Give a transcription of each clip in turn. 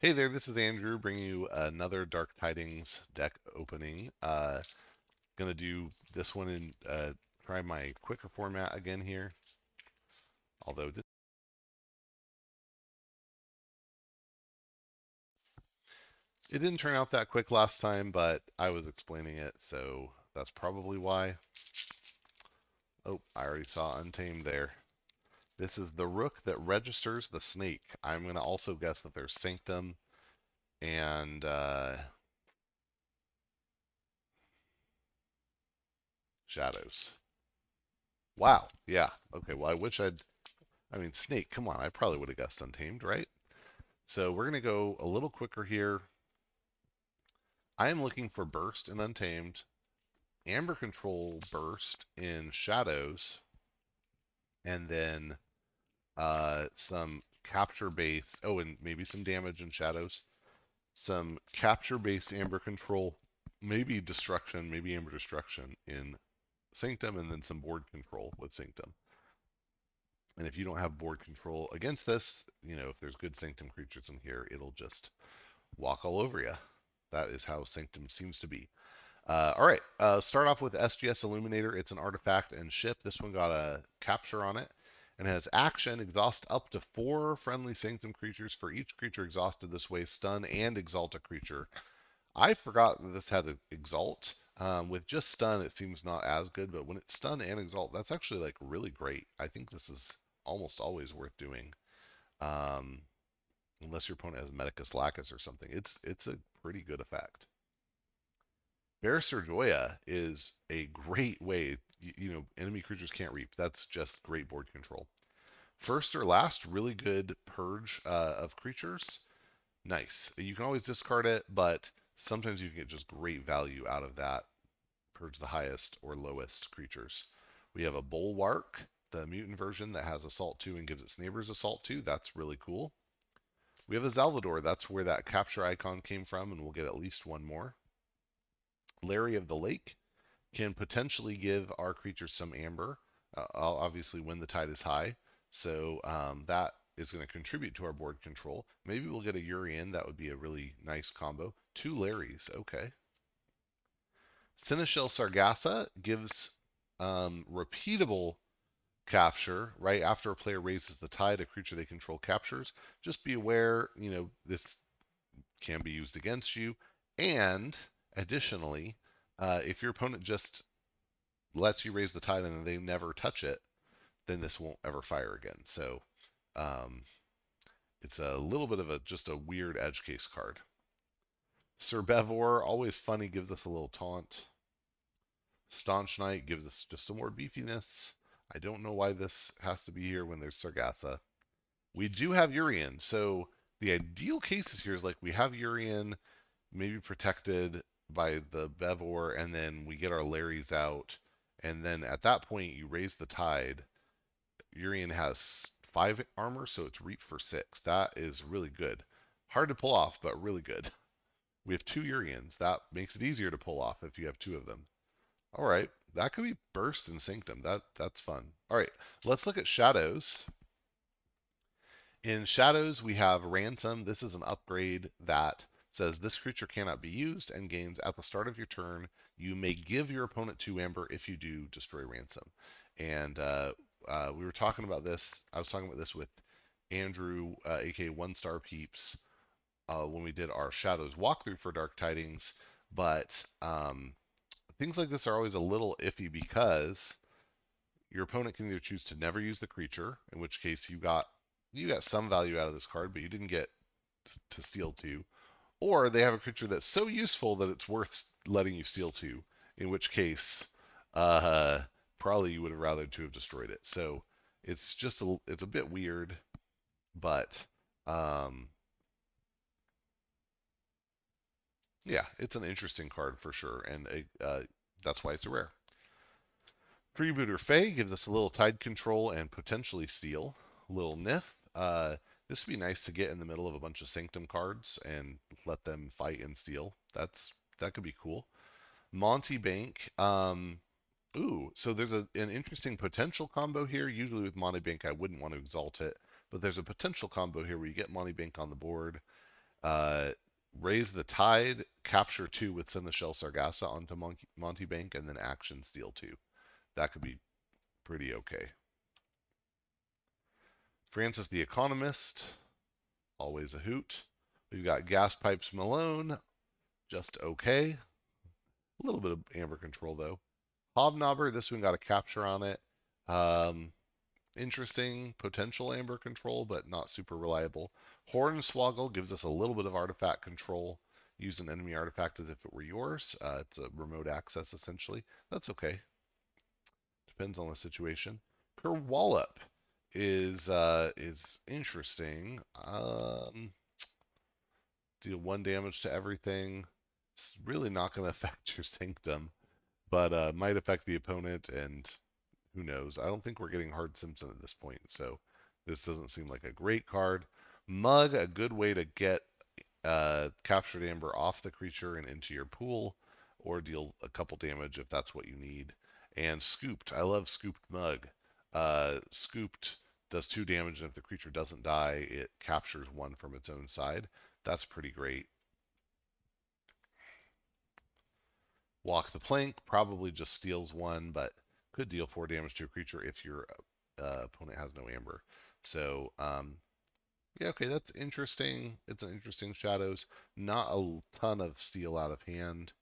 Hey there, this is Andrew bringing you another Dark Tidings deck opening. Gonna do this one in try my quicker format again here. Although it didn't turn out that quick last time, but I was explaining it, so that's probably why. Oh, I already saw Untamed there. This is the Rook that registers the snake. I'm gonna also guess that there's Sanctum and Shadows. Wow, yeah. Okay, well I mean, Snake, come on, I probably would have guessed Untamed, right? So we're going to go a little quicker here. I am looking for Burst in Untamed, Amber Control Burst in Shadows, and then some capture base. Oh, and maybe some damage in Shadows. Some capture based Amber Control, maybe Destruction, maybe Amber Destruction in Sanctum, and then some board control with Sanctum. And if you don't have board control against this, if there's good Sanctum creatures in here, it'll just walk all over you. That is how Sanctum seems to be. All right, start off with SGS Illuminator. It's an artifact and ship. This one got a capture on it and has action, exhaust up to 4 friendly Sanctum creatures. For each creature exhausted this way, stun and exalt a creature. I forgot that this had an exalt. With just stun, it seems not as good, but when it's stun and exalt, that's actually like really great. I think this is almost always worth doing. Um, Unless your opponent has Medicus Lacus or something. It's a pretty good effect. Barrister Joya is a great way. Enemy creatures can't reap. That's just great board control. First or last, really good purge of creatures. Nice. You can always discard it, but sometimes you can get just great value out of that. Purge the highest or lowest creatures. We have a Bulwark, the mutant version that has Assault 2 and gives its neighbors Assault 2. That's really cool. We have a Salvador. That's where that capture icon came from, and we'll get at least one more. Laerie of the Lake can potentially give our creatures some amber, obviously when the tide is high. So that is going to contribute to our board control. Maybe we'll get a Urien. That would be a really nice combo. 2 Laeries. Okay. Seneschal Sargassa gives repeatable capture, right? After a player raises the tide, a creature they control captures. Just be aware, this can be used against you. And additionally, if your opponent just lets you raise the tide and they never touch it, then this won't ever fire again. So um, it's a little bit of just a weird edge case card. Sir Bevor, always funny, gives us a little taunt. Staunch Knight gives us just some more beefiness. I don't know why this has to be here when there's Sargassa. We do have Urien, so the ideal cases here is like we have Urien maybe protected by the Bevor, and then we get our Laeries out, and then at that point you raise the tide. Urien has 5 armor, so it's reap for 6. That is really good. Hard to pull off, but really good. We have 2 Uriens. That makes it easier to pull off if you have 2 of them. All right, that could be Burst and Sanctum. That's fun. All right, let's look at Shadows. In Shadows, we have Ransom. This is an upgrade that says this creature cannot be used and gains at the start of your turn. You may give your opponent 2 Amber. If you do, destroy Ransom. And we were talking about this. I was talking about this with Andrew, aka One Star Peeps, when we did our Shadows walkthrough for Dark Tidings. But things like this are always a little iffy because your opponent can either choose to never use the creature, in which case you got some value out of this card, but you didn't get to steal 2, or they have a creature that's so useful that it's worth letting you steal 2, in which case uh, probably you would have rather to have destroyed it. So it's a bit weird, but yeah, it's an interesting card for sure, and that's why it's a rare. Freebooter Fae gives us a little tide control and potentially steal. Little Nith. This would be nice to get in the middle of a bunch of Sanctum cards and let them fight and steal. That could be cool. Monty Bank. So there's an interesting potential combo here. Usually with Monty Bank, I wouldn't want to exalt it, but there's a potential combo here where you get Monty Bank on the board. Uh, Raise the Tide, capture 2 with Seneschal Sargassa onto Monty Bank, and then action steal 2. That could be pretty okay. Francis the Economist, always a hoot. We've got Gas Pipes Malone, just okay. A little bit of amber control though. Hobnobber, this one got a capture on it. Um, Interesting potential amber control, but not super reliable. Hornswoggle gives us a little bit of artifact control. Use an enemy artifact as if it were yours. It's a remote access essentially. That's okay. Depends on the situation. Kerwallop is interesting. Deal 1 damage to everything. It's really not going to affect your Sanctum, but might affect the opponent, and who knows? I don't think we're getting Hard Simpson at this point, so this doesn't seem like a great card. Mug, a good way to get captured amber off the creature and into your pool, or deal a couple damage if that's what you need. And Scooped, I love Scooped Mug. Scooped does 2 damage, and if the creature doesn't die, it captures 1 from its own side. That's pretty great. Walk the Plank probably just steals 1, but could deal 4 damage to a creature if your opponent has no amber. So, yeah, okay, that's interesting. It's an interesting Shadows. Not a ton of steal out of hand,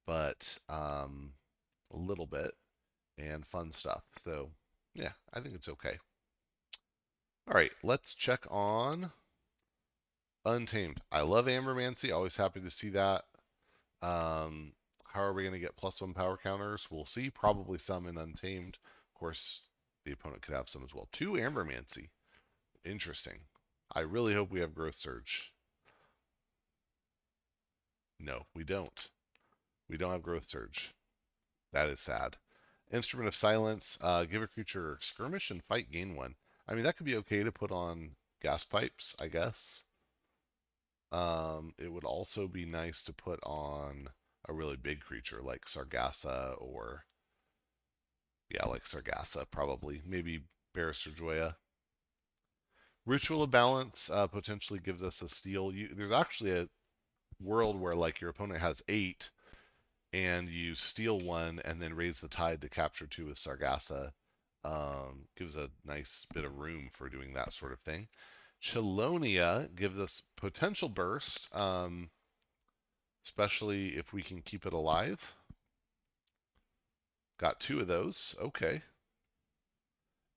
but a little bit, and fun stuff. So, yeah, I think it's okay. All right, let's check on Untamed. I love Aembermancy. Always happy to see that. Um, how are we going to get +1 power counters? We'll see. Probably some in Untamed. Of course, the opponent could have some as well. 2 Aembermancy. Interesting. I really hope we have Growth Surge. No, we don't. We don't have Growth Surge. That is sad. Instrument of Silence. Give a creature skirmish and fight, gain 1. I mean, that could be okay to put on gas pipes, I guess. It would also be nice to put on a really big creature like Sargassa, or yeah, like Sargassa probably. Maybe Barrister Joya. Ritual of Balance potentially gives us a steal. There's actually a world where like your opponent has 8 and you steal 1 and then raise the tide to capture 2 with Sargassa. Gives a nice bit of room for doing that sort of thing. Chelonia gives us potential burst, especially if we can keep it alive. Got 2 of those. Okay.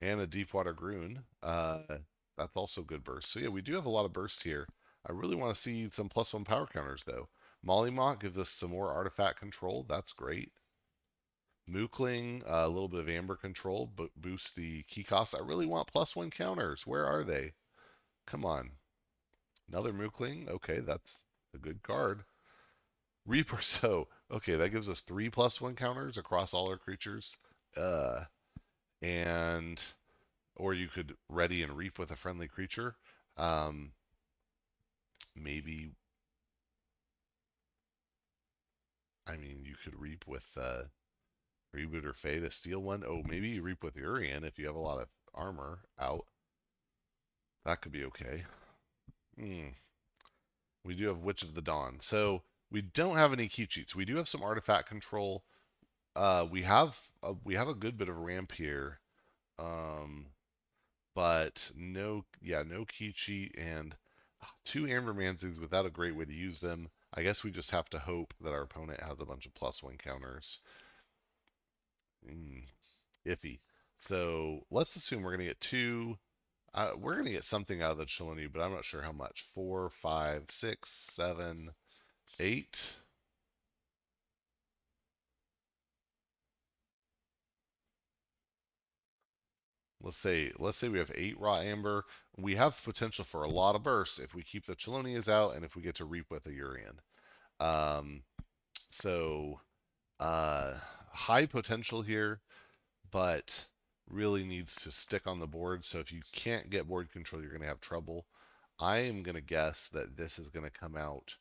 And a Deepwater Groon. That's also good burst. So yeah, we do have a lot of burst here. I really want to see some +1 power counters though. Mollymawk gives us some more artifact control. That's great. Mookling, a little bit of amber control, but boosts the key cost. I really want +1 counters. Where are they? Come on. Another Mookling. Okay, that's a good card. Reaper, so okay, that gives us 3 +1 counters across all our creatures. Uh, and or you could ready and reap with a friendly creature. Um, Maybe, I mean, you could reap with Reboot or Fey to steal 1. Oh, maybe you reap with Urien if you have a lot of armor out. That could be okay. Hmm. We do have Witch of the Dawn. So we don't have any key cheats. We do have some artifact control. We have a good bit of ramp here. Um, but no, yeah, no key cheat, and 2 Aembermancies without a great way to use them. I guess we just have to hope that our opponent has a bunch of +1 counters. Iffy. So let's assume we're going to get 2. We're going to get something out of the Chelonia, but I'm not sure how much. 4, 5, 6, 7, 8. Let's say we have 8 raw amber. We have potential for a lot of bursts if we keep the Chelonias out and if we get to reap with a Urien. Um, so high potential here, but really needs to stick on the board. So if you can't get board control, you're going to have trouble. I am going to guess that this is going to come out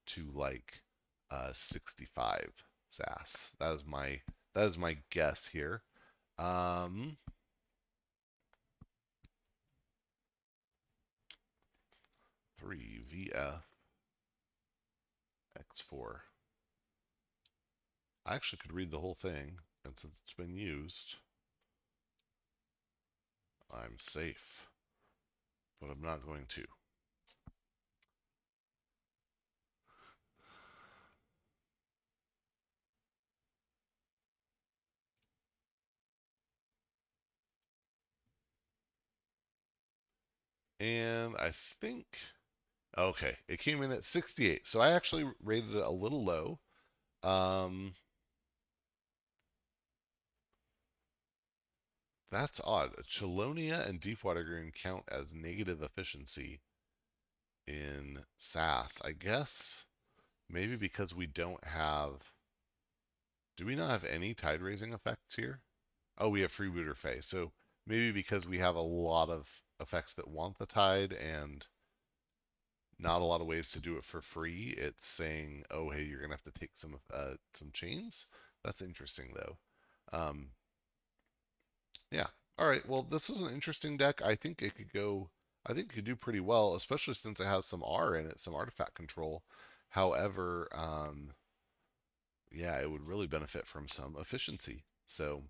to like 65 SAS. That is my guess here. 3 VF. effects for? I actually could read the whole thing, and since it's been used, I'm safe. But I'm not going to. And I think, okay, it came in at 68. So I actually rated it a little low. Um, that's odd. Chelonia and Deepwater Urien count as negative efficiency in SAS. I guess maybe because we don't have. Do we not have any tide raising effects here? Oh, we have freebooter phase. So maybe because we have a lot of effects that want the tide and not a lot of ways to do it for free, it's saying, oh, hey, you're gonna have to take some chains. That's interesting though. Um, yeah. All right. Well, this is an interesting deck. I think it could go. I think it could do pretty well, especially since it has some R in it, some artifact control. However, yeah, it would really benefit from some efficiency. So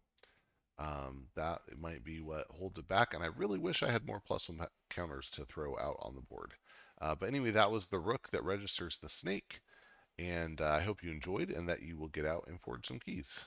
that might be what holds it back. And I really wish I had more +1 counters to throw out on the board. But anyway, that was the Rook that registers the snake. And I hope you enjoyed and that you will get out and forge some keys.